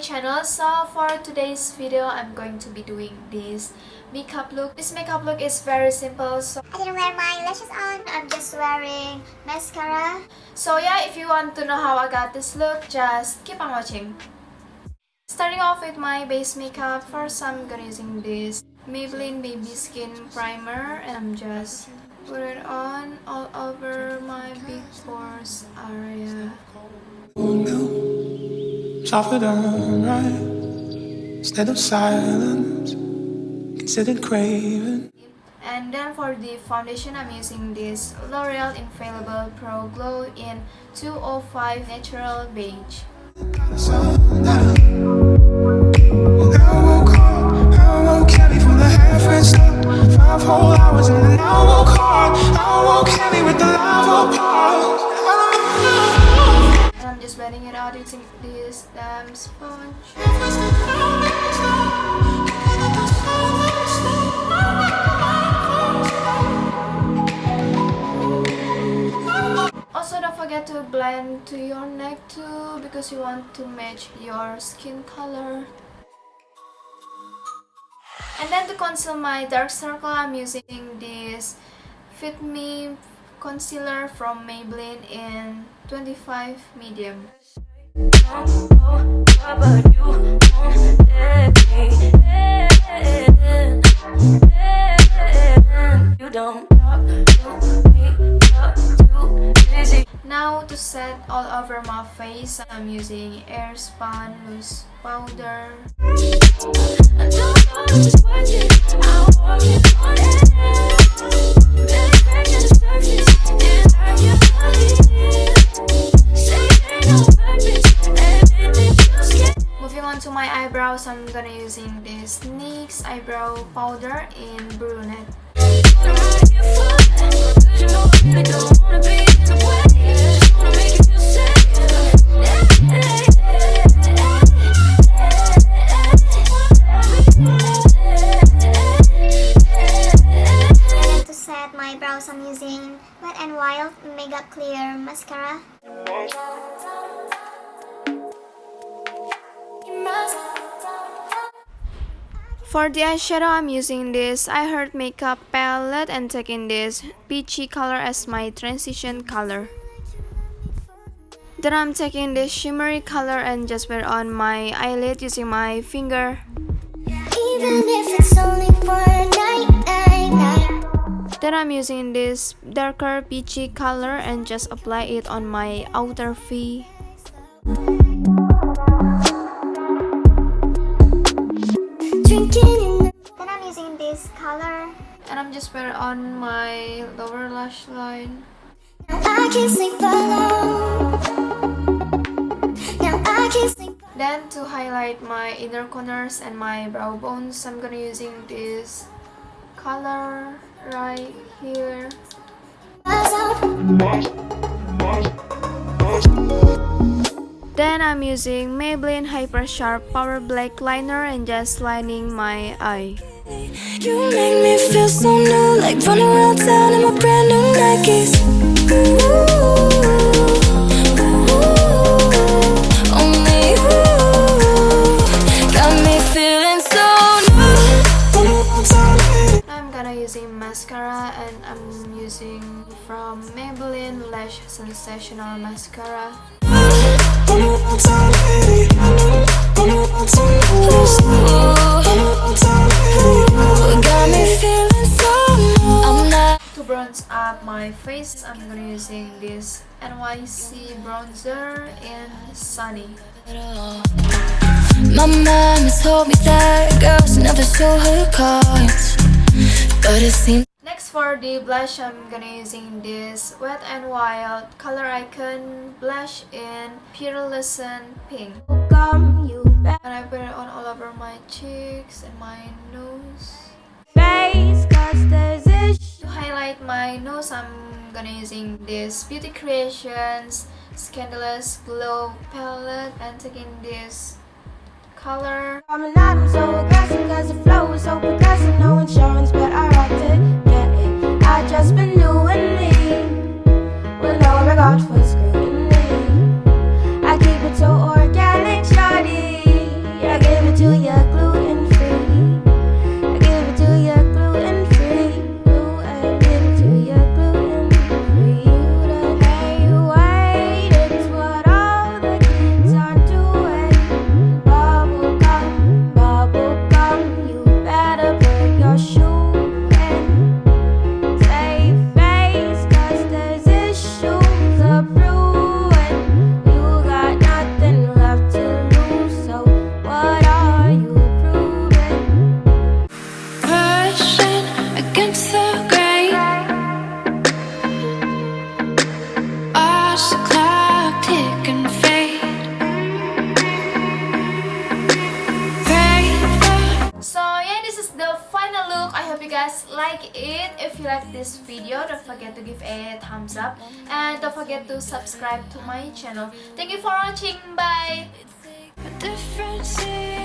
channel. So for today's video, I'm going to be doing this makeup look. This makeup look is very simple, so I didn't wear my lashes on. I'm just wearing mascara. So yeah, if you want to know how I got this look, just keep on watching. Starting off with my base makeup, first I'm gonna using this Maybelline Baby Skin Primer, and I'm just put it on all over my big pores area. Softer than right, instead of silence, considered craving. And then for the foundation, I'm using this Loreal Infallible Pro Glow in 205 Natural Beige. And I'm just blending it out using this damp sponge. Also, don't forget to blend to your neck too, because you want to match your skin color. And then to conceal my dark circle, I'm using this Fit Me concealer from Maybelline in 25 medium. Now to set all over my face, I'm using Airspun loose powder. Moving on to my eyebrows, I'm gonna using this NYX eyebrow powder in Brunnete. To set my brows, I'm using Wet n Wild Mega Clear Mascara. For the eyeshadow, I'm using this I Heart Makeup palette and taking this Peachy color as my transition color. Then I'm taking this shimmery color and just put it on my eyelid using my finger. Even if it's only for a night. Then I'm using this darker peachy color and just apply it on my outer V. Then I'm using this color. And I'm just put it on my lower lash line. I can't sleep alone. Now I can't sleep. Then to highlight my inner corners and my brow bones, I'm gonna using this color right here. Then I'm using Maybelline Hyper Sharp Power Black Liner and just lining my eye. You make me feel so new, like running around town in my brand new Nikes. Only you got me feeling so new. I'm gonna using mascara, and I'm using from Maybelline Lash Sensational Mascara. To bronze up my face, I'm gonna using this NYC Bronzer in Sunny. My mom has told me that girls never show her cards, but it seems. Next for the blush, I'm gonna using this Wet n Wild Color Icon blush in Pearlescent Pink. And I put it on all over my cheeks and my nose. To highlight my nose, I'm gonna using this Beauty Creations Scandalous Glow Palette and taking this color. I'm so aggressive cause the flow is so progressive. No insurance, but I rocked it, get it. I just been doing me with no regard for scrutiny. I keep it so organic, shawty. watch the clock tick and fade. Pray for So yeah, this is the final look. I hope you guys like it. If you like this video, don't forget to give a thumbs up and don't forget to subscribe to my channel. Thank you for watching. Bye. a difference.